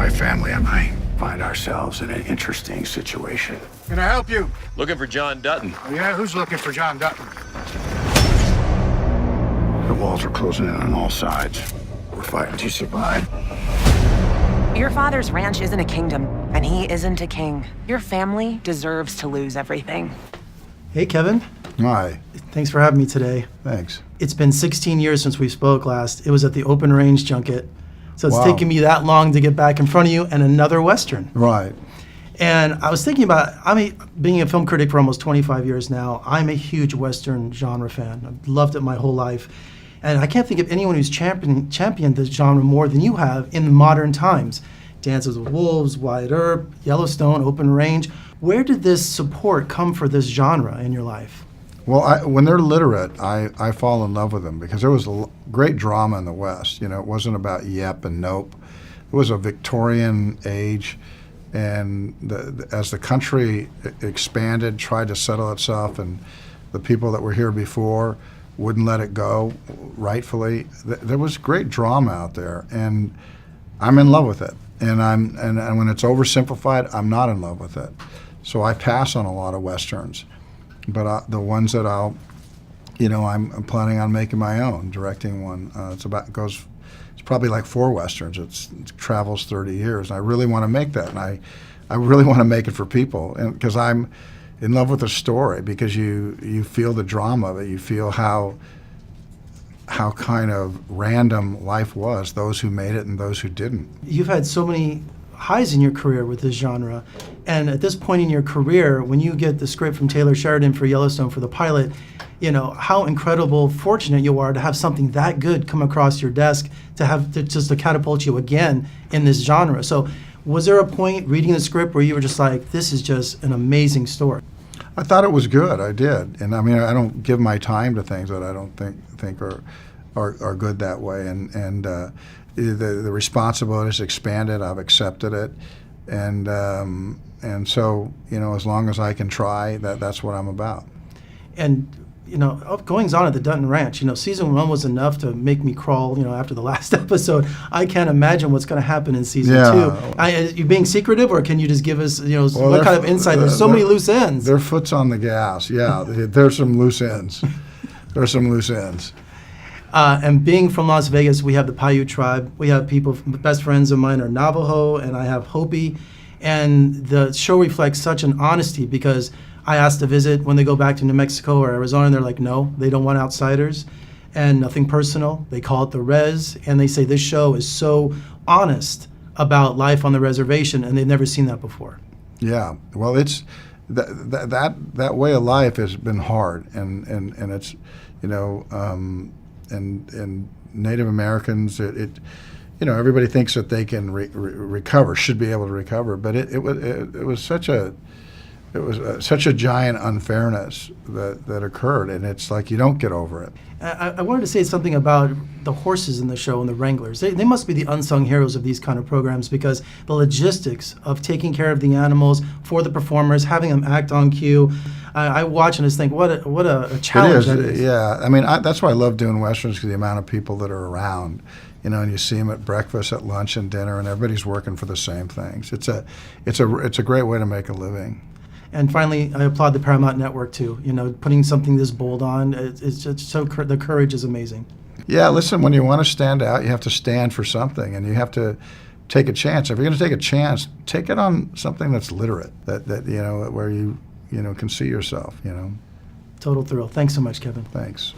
my family and I find ourselves in an interesting situation. Can I help you? Looking for John Dutton. Oh, yeah? Who's looking for John Dutton? The walls are closing in on all sides. We're fighting to survive. Your father's ranch isn't a kingdom, and he isn't a king. Your family deserves to lose everything. Hey, Kevin. Hi. Thanks for having me today. Thanks. It's been 16 years since we spoke last. It was at the Open Range Junket. So it's Wow. taken me that long to get back in front of you and another Western. Right. And I was thinking about, being a film critic for almost 25 years now, I'm a huge Western genre fan. I've loved it my whole life. And I can't think of anyone who's championed this genre more than you have in modern times. Dances with Wolves, Wyatt Earp, Yellowstone, Open Range. Where did this support come for this genre in your life? Well, when they're literate, I fall in love with them because there was great drama in the West. You know, it wasn't about yep and nope. It was a Victorian age, and as the country expanded, tried to settle itself, and the people that were here before wouldn't let it go, rightfully. There was great drama out there, and I'm in love with it. And when it's oversimplified, I'm not in love with it. So I pass on a lot of Westerns. But the ones that I'm planning on making my own, directing one. It's probably like 4 Westerns. It travels 30 years. And I really want to make that. And I really want to make it for people. And because I'm in love with the story, because you feel the drama of it. You feel how kind of random life was, those who made it and those who didn't. You've had so many highs in your career with this genre. And at this point in your career, when you get the script from Taylor Sheridan for Yellowstone for the pilot, you know, how incredible fortunate you are to have something that good come across your desk to catapult you again in this genre. So was there a point reading the script where you were just like, this is just an amazing story? I thought it was good. I did. And I mean, I don't give my time to things that I don't think are good that way. And the responsibility's expanded. I've accepted it, and so, you know, as long as I can try, that's what I'm about. And you know, goings on at the Dutton Ranch. You know, season 1 was enough to make me crawl. You know, after the last episode, I can't imagine what's going to happen in season 2. Are you being secretive, or can you just give us, you know, what kind of insight? There's so many loose ends. Their foot's on the gas. Yeah, there's some loose ends. There's some loose ends. And being from Las Vegas, we have the Paiute tribe. We have people, best friends of mine are Navajo, and I have Hopi. And the show reflects such an honesty, because I asked to visit when they go back to New Mexico or Arizona, and they're like, no, they don't want outsiders and nothing personal. They call it the res, and they say this show is so honest about life on the reservation, and they've never seen that before. Yeah, well, it's that way of life has been hard, and it's, you know, and Native Americans, you know, everybody thinks that they can recover, should be able to recover, but it was such a giant unfairness that occurred, and it's like you don't get over it. I wanted to say something about the horses in the show and the wranglers. They must be the unsung heroes of these kind of programs, because the logistics of taking care of the animals for the performers, having them act on cue. I watch and just think, what a challenge that is. Yeah. I mean, that's why I love doing Westerns, because the amount of people that are around, you know, and you see them at breakfast, at lunch, and dinner, and everybody's working for the same things. It's a great way to make a living. And finally, I applaud the Paramount Network too. You know, putting something this bold on, it's just so the courage is amazing. Yeah, listen, when you want to stand out, you have to stand for something, and you have to take a chance. If you're going to take a chance, take it on something that's literate, that you know, where you know, can see yourself. You know. Total thrill. Thanks so much, Kevin. Thanks.